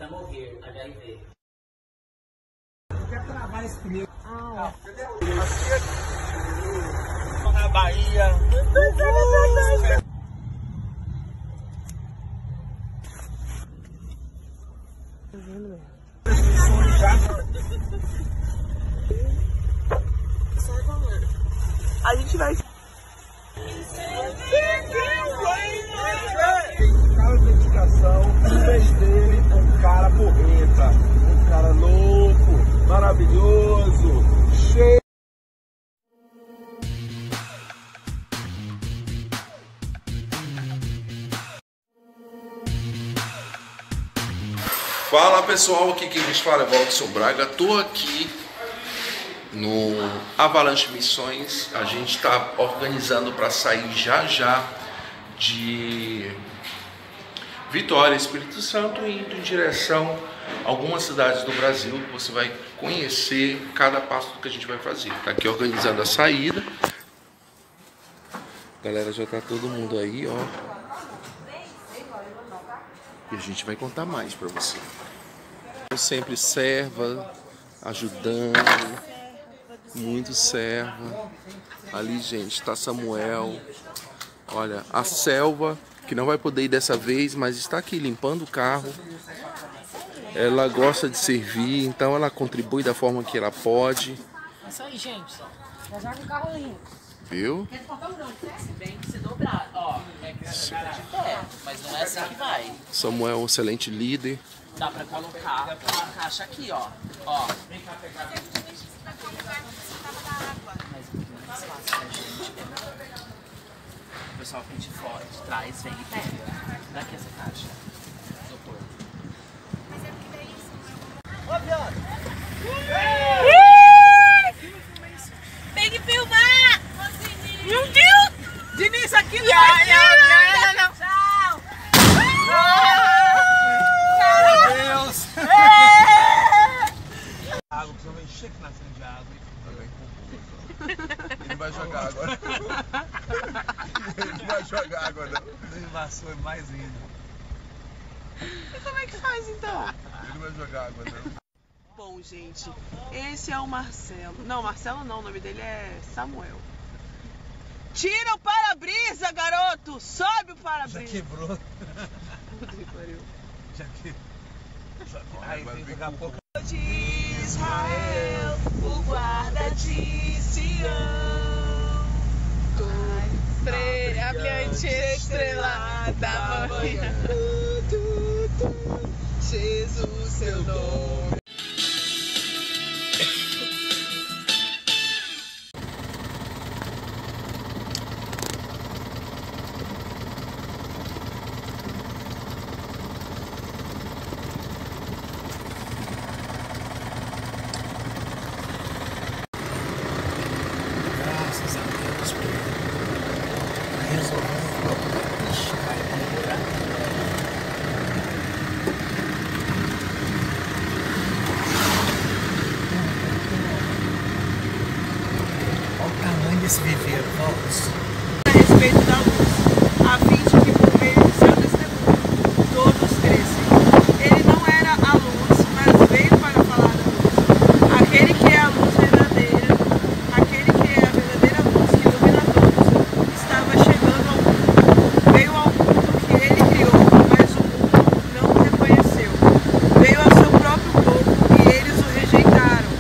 até morrer, HIV. Quer travar esse primeiro? Na Bahia. A gente vai. Cara de dedicação, fez dele um cara porreta, um cara louco, maravilhoso, cheio. Fala pessoal, aqui quem nos fala é Valdson Braga. Tô aqui no Avalanche Missões. A gente está organizando para sair já de Vitória, Espírito Santo, e indo em direção a algumas cidades do Brasil. Você vai conhecer cada passo do que a gente vai fazer. Tá aqui organizando a saída. Galera, já tá todo mundo aí, ó. E a gente vai contar mais para você. Eu sempre serva, ajudando, muito serva. Ali, gente, tá Samuel. Olha, a Selva, que não vai poder ir dessa vez, mas está aqui limpando o carro. Ela gosta de servir, então ela contribui da forma que ela pode. É isso aí, gente. Já joga o carro aí. Viu? Se bem que se dobrar, ó, é que você fica de pé, mas não é assim que vai. Samuel é um excelente líder. Dá pra colocar uma caixa aqui, ó. Ó. Vem cá pegar. Mas o mais fácil da gente é o pessoal que de fora, de trás, vem e pega. Daqui essa caixa. Isopor. Tem que filmar! Meu Deus! Diniz, aqui não vai não. Tchau! Meu Deus! Água, precisa me encher que nascendo de água. Ele vai jogar agora. Ele vai jogar agora. Ele vassoura mais ainda. E como é que faz então? Ele vai jogar agora. Bom, gente, esse é o Marcelo. Não, Marcelo não, o nome dele é Samuel. Tira o para-brisa, garoto! Sobe o Já para-brisa! quebrou. Puta que pariu. Já quebrou. Aí tem que jogar pouco. De Israel, o guarda de Sião, brilhante estrela da manhã, Jesus, seu nome. Graças a Deus por resolver o problema. Ixi, vai melhorar. Olha o tamanho desse viveiro, vamos. A respeito da luz, a fim de que por meio do seu testemunho todos crescem. Ele não era a luz, mas veio para falar da luz. Aquele que é a luz verdadeira, aquele que é a verdadeira luz que ilumina todos, estava chegando ao mundo. Veio ao mundo que ele criou, mas o mundo não o reconheceu. Veio ao seu próprio povo e eles o rejeitaram.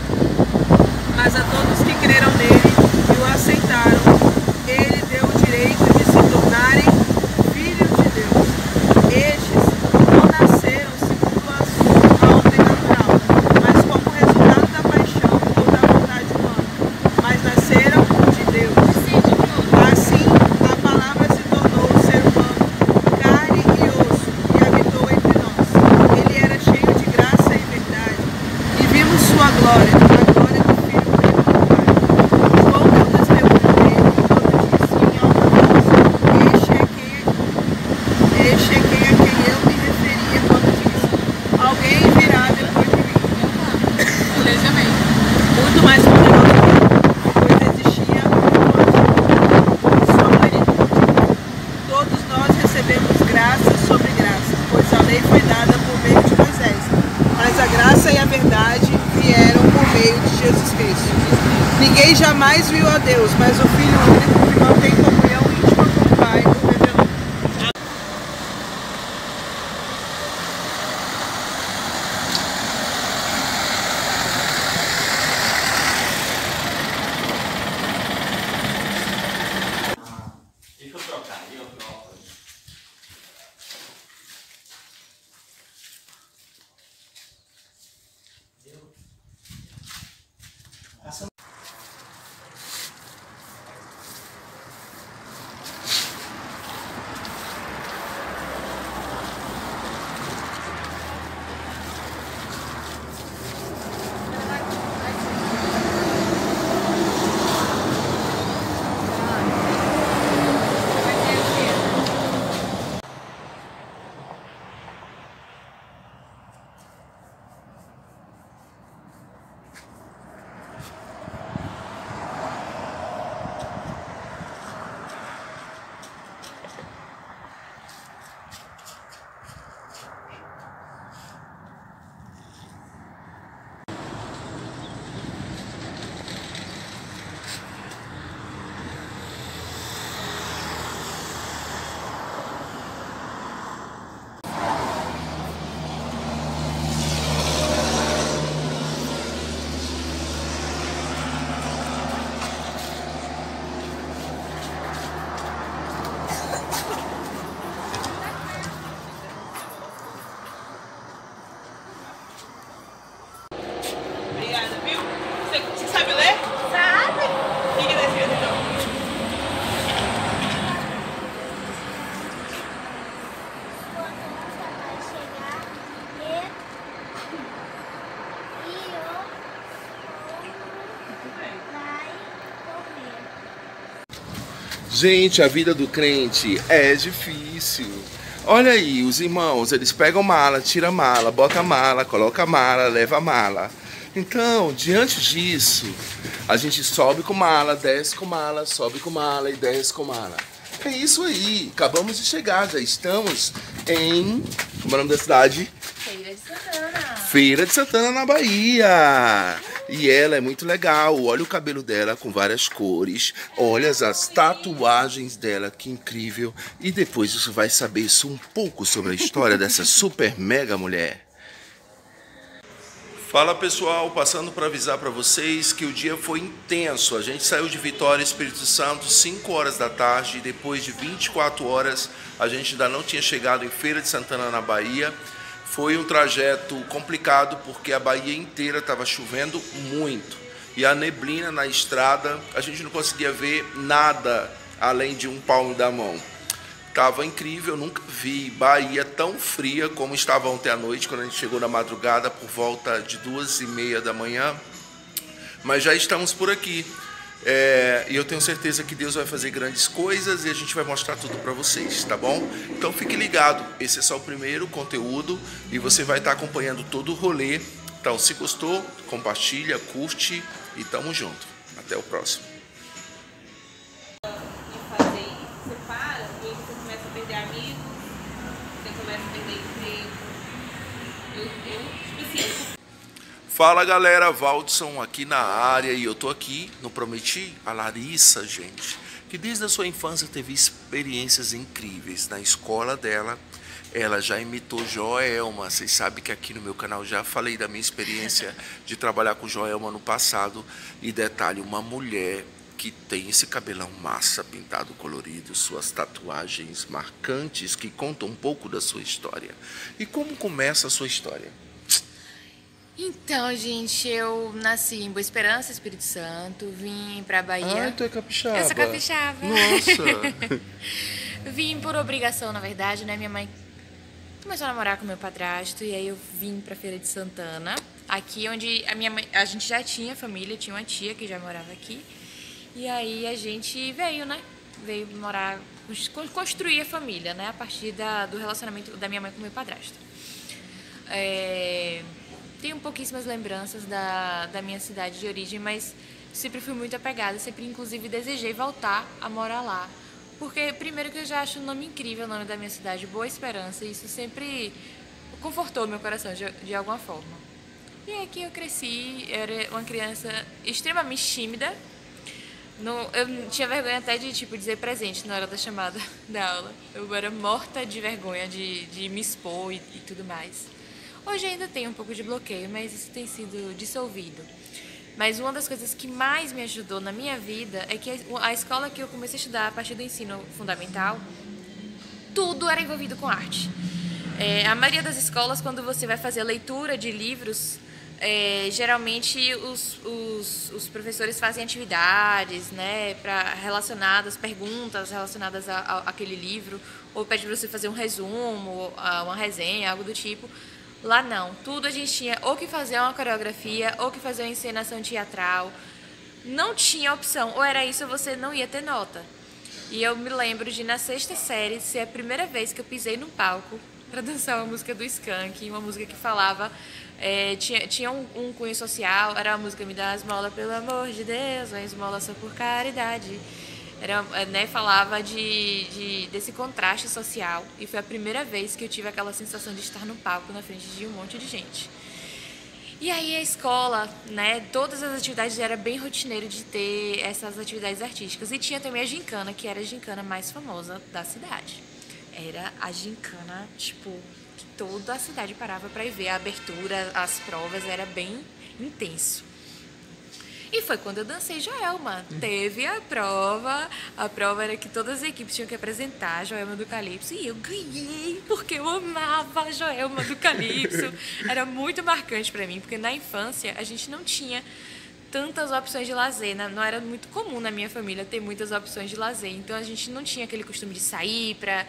Mas a todos que creram nele e o aceitaram, justiça e a verdade vieram por meio de Jesus Cristo. Ninguém jamais viu a Deus, mas o Filho único que mantém comunhão íntima com o Pai o revelou. Deixa eu trocar, viu? Obrigada, viu? Você sabe ler? Sabe? O que tá escrito então? Quando você vai chegar vai comer. Gente, a vida do crente é difícil. Olha aí, os irmãos, eles pegam mala, tira mala, bota mala, coloca mala, leva mala. Então, diante disso, a gente sobe com mala, desce com mala, sobe com mala e desce com mala. É isso aí, acabamos de chegar, já estamos em... Como é o nome da cidade? Feira de Santana. Feira de Santana, na Bahia. E ela é muito legal. Olha o cabelo dela com várias cores. Olha as tatuagens dela, que incrível. E depois você vai saber um pouco sobre a história dessa super mega mulher. Fala pessoal, passando para avisar para vocês que o dia foi intenso. A gente saiu de Vitória, Espírito Santo, 5 horas da tarde. E depois de 24 horas, a gente ainda não tinha chegado em Feira de Santana, na Bahia. Foi um trajeto complicado porque a Bahia inteira estava chovendo muito. E a neblina na estrada, a gente não conseguia ver nada além de um palmo da mão. Estava incrível, nunca vi Bahia tão fria como estava ontem à noite, quando a gente chegou na madrugada por volta de 2h30 da manhã. Mas já estamos por aqui. E eu tenho certeza que Deus vai fazer grandes coisas e a gente vai mostrar tudo para vocês, tá bom? Então fique ligado, esse é só o primeiro conteúdo e você vai estar acompanhando todo o rolê. Então se gostou, compartilha, curte e tamo junto. Até o próximo. Você para, e aí você começa a perder amigos, você começa a perder emprego. Fala galera, Valdson aqui na área e eu tô aqui, não prometi? A Larissa, gente, que desde a sua infância teve experiências incríveis. Na escola dela, ela já imitou Joelma. Vocês sabem que aqui no meu canal já falei da minha experiência de trabalhar com Joelma no passado. E detalhe, uma mulher que tem esse cabelão massa, pintado colorido, suas tatuagens marcantes que contam um pouco da sua história. E como começa a sua história? Então, gente, eu nasci em Boa Esperança, Espírito Santo, vim pra Bahia. Ah, tu é capixaba. Eu sou capixaba. Nossa! Vim por obrigação, na verdade, né? Minha mãe começou a namorar com meu padrasto e aí eu vim pra Feira de Santana, aqui onde a gente já tinha família, tinha uma tia que já morava aqui. E aí a gente veio, né? Veio morar, construir a família, né? A partir do relacionamento da minha mãe com meu padrasto. Tenho pouquíssimas lembranças da minha cidade de origem, mas sempre fui muito apegada, sempre inclusive desejei voltar a morar lá. Porque primeiro que eu já acho o nome incrível, o nome da minha cidade, Boa Esperança, e isso sempre confortou meu coração de alguma forma. E aqui eu cresci, era uma criança extremamente tímida. Eu tinha vergonha até de dizer presente na hora da chamada da aula. Eu era morta de vergonha de me expor e tudo mais. Hoje ainda tenho um pouco de bloqueio, mas isso tem sido dissolvido. Mas uma das coisas que mais me ajudou na minha vida é que a escola que eu comecei a estudar a partir do ensino fundamental, tudo era envolvido com arte. A maioria das escolas, quando você vai fazer a leitura de livros, geralmente os professores fazem atividades, né, relacionadas, perguntas relacionadas àquele livro, ou pede para você fazer um resumo, uma resenha, algo do tipo. Lá não, tudo a gente tinha ou que fazer uma coreografia, ou que fazer uma encenação teatral. Não tinha opção, ou era isso ou você não ia ter nota. E eu me lembro de, na 6ª série, ser a primeira vez que eu pisei no palco para dançar uma música do Skank, uma música que falava, tinha um cunho social, era a música Me dá uma esmola pelo amor de Deus, uma esmola só por caridade. Falava desse contraste social, e foi a primeira vez que eu tive aquela sensação de estar no palco na frente de um monte de gente. E aí a escola, né, todas as atividades era bem rotineiro de ter essas atividades artísticas. E tinha também a gincana, que era a gincana mais famosa da cidade. Era a gincana, que toda a cidade parava para ir ver a abertura, as provas, era bem intenso. E foi quando eu dancei Joelma. Teve a prova era que todas as equipes tinham que apresentar a Joelma do Calypso, e eu ganhei, porque eu amava a Joelma do Calypso. Era muito marcante para mim, porque na infância a gente não tinha tantas opções de lazer, não era muito comum na minha família ter muitas opções de lazer, então a gente não tinha aquele costume de sair para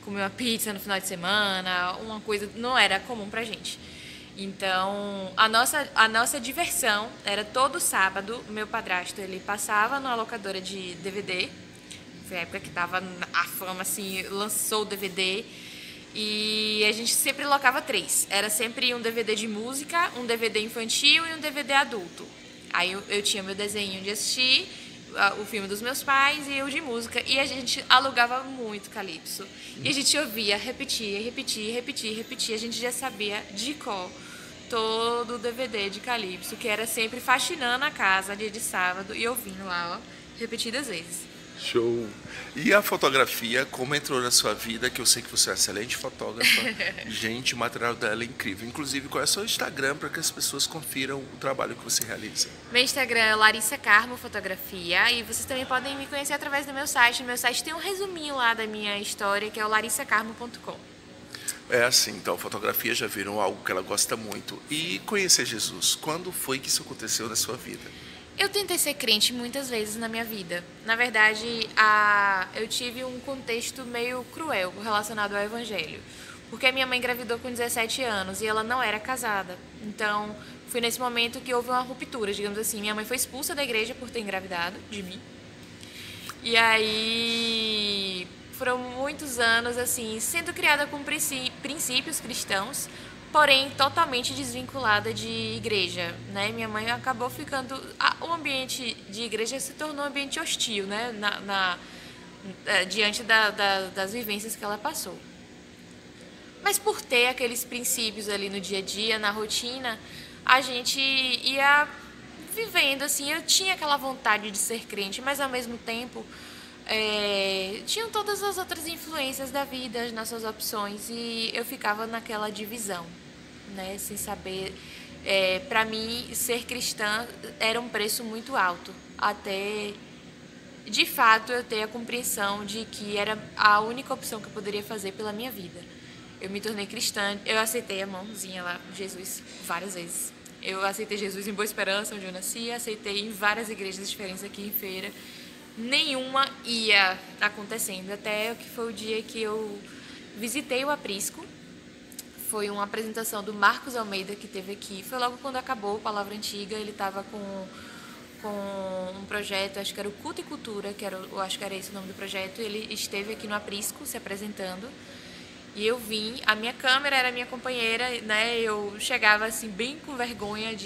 comer uma pizza no final de semana, uma coisa, não era comum pra gente. Então, a nossa diversão era todo sábado. Meu padrasto, ele passava numa locadora de DVD. Foi a época que tava a fama, assim, lançou o DVD. E a gente sempre locava 3. Era sempre um DVD de música, um DVD infantil e um DVD adulto. Aí eu tinha meu desenho de assistir, o filme dos meus pais e eu de música. E a gente alugava muito Calypso. E a gente ouvia, repetia. A gente já sabia de cor todo o DVD de Calypso, que era sempre faxinando a casa, dia de sábado, e ouvindo lá, repetidas vezes. Show! E a fotografia, como entrou na sua vida, que eu sei que você é excelente fotógrafa. Gente, o material dela é incrível. Inclusive, qual é o seu Instagram para que as pessoas confiram o trabalho que você realiza? Meu Instagram é Larissa Carmo Fotografia, e vocês também podem me conhecer através do meu site. No meu site tem um resuminho lá da minha história, que é o larissacarmo.com. É assim, então, fotografia já viram algo que ela gosta muito. E conhecer Jesus, quando foi que isso aconteceu na sua vida? Eu tentei ser crente muitas vezes na minha vida. Na verdade, eu tive um contexto meio cruel relacionado ao evangelho. Porque a minha mãe engravidou com 17 anos e ela não era casada. Então, foi nesse momento que houve uma ruptura, digamos assim. Minha mãe foi expulsa da igreja por ter engravidado de mim. E aí foram muitos anos, assim, sendo criada com princípios cristãos, porém totalmente desvinculada de igreja, né? Minha mãe acabou ficando... O ambiente de igreja se tornou um ambiente hostil, né? Diante das vivências que ela passou. Mas por ter aqueles princípios ali no dia a dia, na rotina, a gente ia vivendo, assim. Eu tinha aquela vontade de ser crente, mas ao mesmo tempo... tinham todas as outras influências da vida, as nossas opções, e eu ficava naquela divisão, né, sem saber. Para mim, ser cristã era um preço muito alto, até de fato eu ter a compreensão de que era a única opção que eu poderia fazer pela minha vida. Eu me tornei cristã, eu aceitei a mãozinha lá, Jesus, várias vezes. Eu aceitei Jesus em Boa Esperança, onde eu nasci, aceitei em várias igrejas diferentes aqui em Feira. Nenhuma ia acontecendo, até que foi o dia que eu visitei o aprisco. Foi uma apresentação do Marcos Almeida que teve aqui. Foi logo quando acabou o Palavra Antiga. Ele estava com um projeto, acho que era o Culto e Cultura, eu acho que era esse o nome do projeto. Ele esteve aqui no aprisco se apresentando. E eu vim, a minha câmera era a minha companheira, né? Eu chegava assim bem com vergonha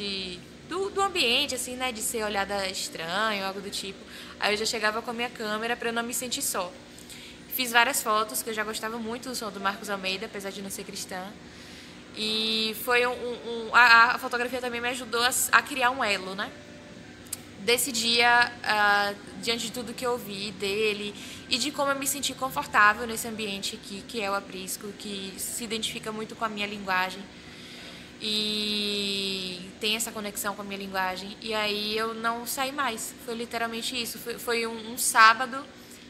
do ambiente, assim, né, de ser olhada estranho, algo do tipo. Aí eu já chegava com a minha câmera para eu não me sentir só. Fiz várias fotos, que eu já gostava muito do som do Marcos Almeida, apesar de não ser cristã. E foi a fotografia também me ajudou a criar um elo, né? Desse dia, diante de tudo que eu vi dele e de como eu me senti confortável nesse ambiente aqui, que é o Aprisco, que se identifica muito com a minha linguagem e tem essa conexão com a minha linguagem. E aí eu não saí mais, foi literalmente isso. Foi um sábado,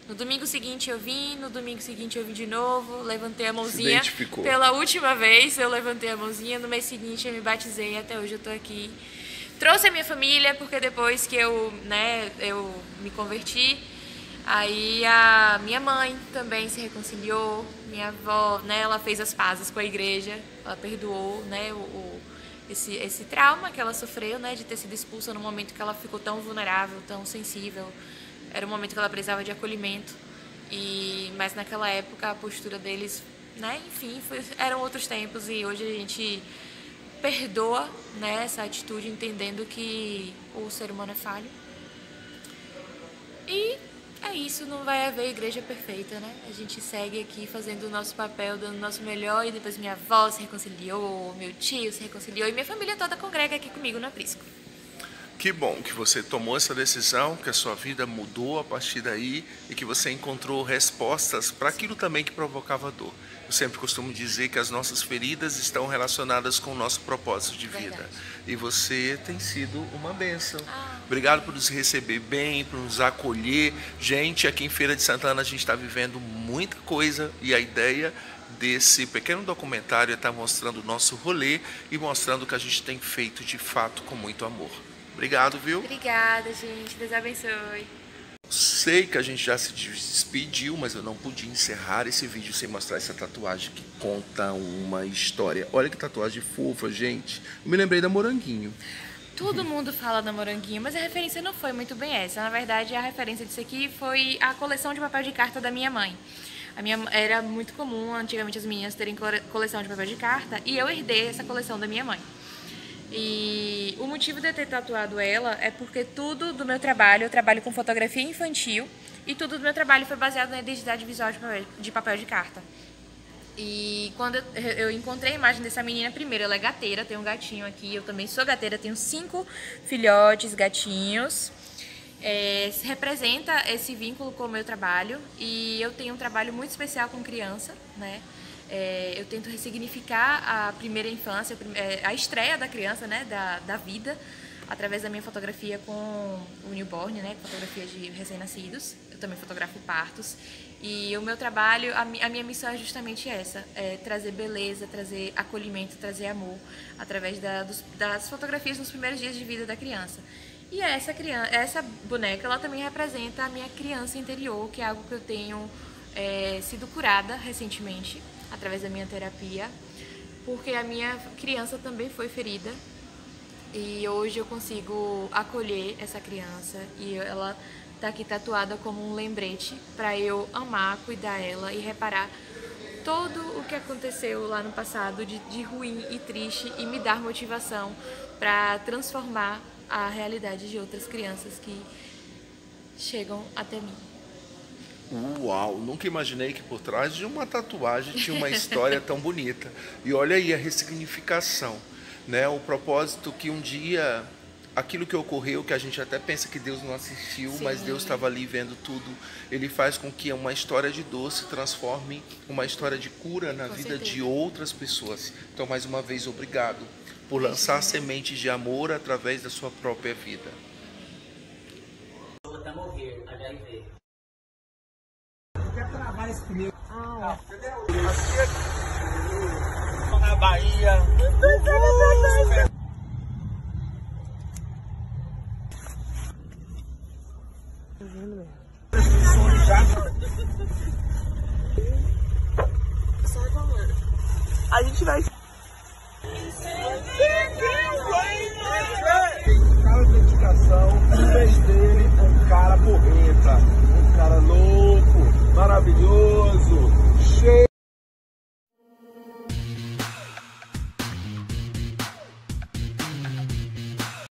no domingo seguinte eu vim, no domingo seguinte eu vim de novo, levantei a mãozinha. Pela última vez eu levantei a mãozinha, no mês seguinte eu me batizei e até hoje eu tô aqui. Trouxe a minha família, porque depois que eu me converti, aí a minha mãe também se reconciliou, minha avó, né, ela fez as pazes com a igreja, ela perdoou, né, esse trauma que ela sofreu, né, de ter sido expulsa no momento que ela ficou tão vulnerável, tão sensível. Era um momento que ela precisava de acolhimento, mas naquela época a postura deles, né, enfim, eram outros tempos e hoje a gente perdoa, né, essa atitude, entendendo que o ser humano é falho. E é isso, não vai haver igreja perfeita, né? A gente segue aqui fazendo o nosso papel, dando o nosso melhor, e depois minha avó se reconciliou, meu tio se reconciliou e minha família toda congrega aqui comigo no Aprisco. Que bom que você tomou essa decisão, que a sua vida mudou a partir daí e que você encontrou respostas para aquilo também que provocava dor. Eu sempre costumo dizer que as nossas feridas estão relacionadas com o nosso propósito de vida. Verdade. E você tem sido uma bênção. Obrigado por nos receber bem, por nos acolher. Gente, aqui em Feira de Santana a gente está vivendo muita coisa e a ideia desse pequeno documentário é estar mostrando o nosso rolê e mostrando o que a gente tem feito de fato com muito amor. Obrigado, viu? Obrigada, gente. Deus abençoe. Sei que a gente já se despediu, mas eu não podia encerrar esse vídeo sem mostrar essa tatuagem que conta uma história. Olha que tatuagem fofa, gente. Eu me lembrei da Moranguinho. Todo mundo fala da Moranguinho, mas a referência não foi muito bem essa. Na verdade, a referência disso aqui foi a coleção de papel de carta da minha mãe. Era muito comum, antigamente, as meninas terem coleção de papel de carta, e eu herdei essa coleção da minha mãe. E o motivo de eu ter tatuado ela é porque tudo do meu trabalho, eu trabalho com fotografia infantil, e tudo do meu trabalho foi baseado na identidade visual de papel de carta. E quando eu encontrei a imagem dessa menina, primeiro, ela é gateira, tem um gatinho aqui, eu também sou gateira, tenho 5 filhotes gatinhos. Representa esse vínculo com o meu trabalho, e eu tenho um trabalho muito especial com criança, né? Eu tento ressignificar a primeira infância, a estreia da criança, né, da vida, através da minha fotografia com o newborn, né, fotografia de recém-nascidos. Eu também fotografo partos. E o meu trabalho, a minha missão é justamente essa, trazer beleza, trazer acolhimento, trazer amor, através das fotografias nos primeiros dias de vida da criança. E essa boneca, ela também representa a minha criança interior, que é algo que eu tenho sido curada recentemente, através da minha terapia, porque a minha criança também foi ferida e hoje eu consigo acolher essa criança e ela tá aqui tatuada como um lembrete para eu amar, cuidar dela e reparar todo o que aconteceu lá no passado de ruim e triste e me dar motivação para transformar a realidade de outras crianças que chegam até mim. Uau, nunca imaginei que por trás de uma tatuagem tinha uma história tão bonita. E olha aí a ressignificação, né? O propósito que um dia, aquilo que ocorreu, que a gente até pensa que Deus não assistiu, sim, mas Deus estava ali vendo tudo, ele faz com que uma história de dor se transforme em uma história de cura na vida de outras pessoas. Então, mais uma vez, obrigado por lançar sementes de amor através da sua própria vida. Vou até morrer, HIV. Quer travar esse comigo? Na Bahia.